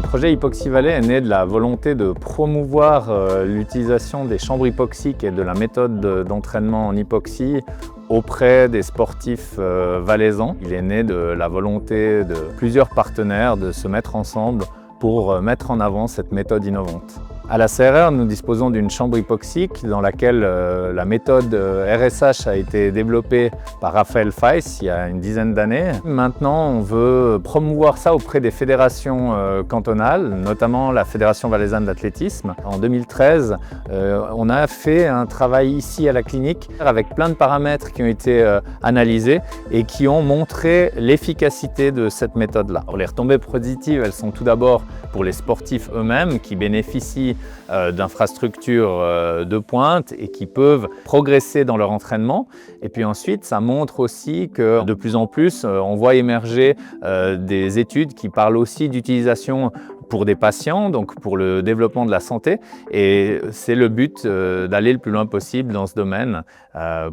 projet Hypoxie Valley est né de la volonté de promouvoir l'utilisation des chambres hypoxiques et de la méthode d'entraînement en hypoxie auprès des sportifs valaisans. Il est né de la volonté de plusieurs partenaires de se mettre ensemble pour mettre en avant cette méthode innovante. À la CRR, nous disposons d'une chambre hypoxique dans laquelle la méthode RSH a été développée par Raphaël Feiss il y a une dizaine d'années. Maintenant, on veut promouvoir ça auprès des fédérations cantonales, notamment la Fédération valaisanne d'athlétisme. En 2013, on a fait un travail ici à la clinique avec plein de paramètres qui ont été analysés et qui ont montré l'efficacité de cette méthode-là. Les retombées positives, elles sont tout d'abord pour les sportifs eux-mêmes qui bénéficient d'infrastructures de pointe et qui peuvent progresser dans leur entraînement. Et puis ensuite, ça montre aussi que de plus en plus, on voit émerger des études qui parlent aussi d'utilisation pour des patients, donc pour le développement de la santé. Et c'est le but d'aller le plus loin possible dans ce domaine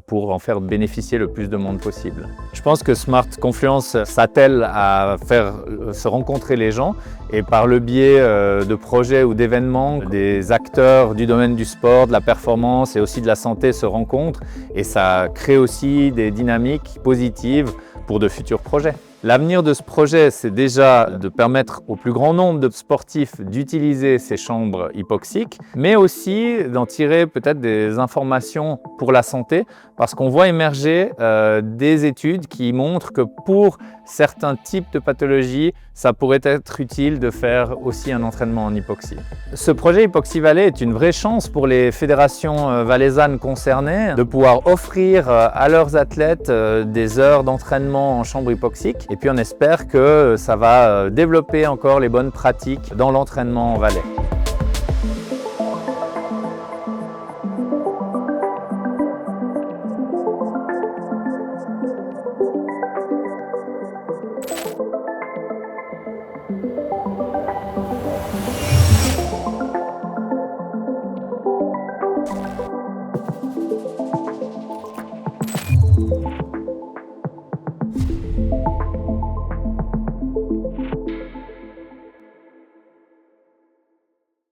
pour en faire bénéficier le plus de monde possible. Je pense que Smart Confluence s'attelle à faire se rencontrer les gens et par le biais de projets ou d'événements, des acteurs du domaine du sport, de la performance et aussi de la santé se rencontrent et ça crée aussi des dynamiques positives pour de futurs projets. L'avenir de ce projet, c'est déjà de permettre au plus grand nombre de sportifs d'utiliser ces chambres hypoxiques, mais aussi d'en tirer peut-être des informations pour la santé, parce qu'on voit émerger des études qui montrent que pour certains types de pathologies, ça pourrait être utile de faire aussi un entraînement en hypoxie. Ce projet Hypoxie Valley est une vraie chance pour les fédérations valaisannes concernées de pouvoir offrir à leurs athlètes des heures d'entraînement en chambre hypoxique. Et puis on espère que ça va développer encore les bonnes pratiques dans l'entraînement en Valais.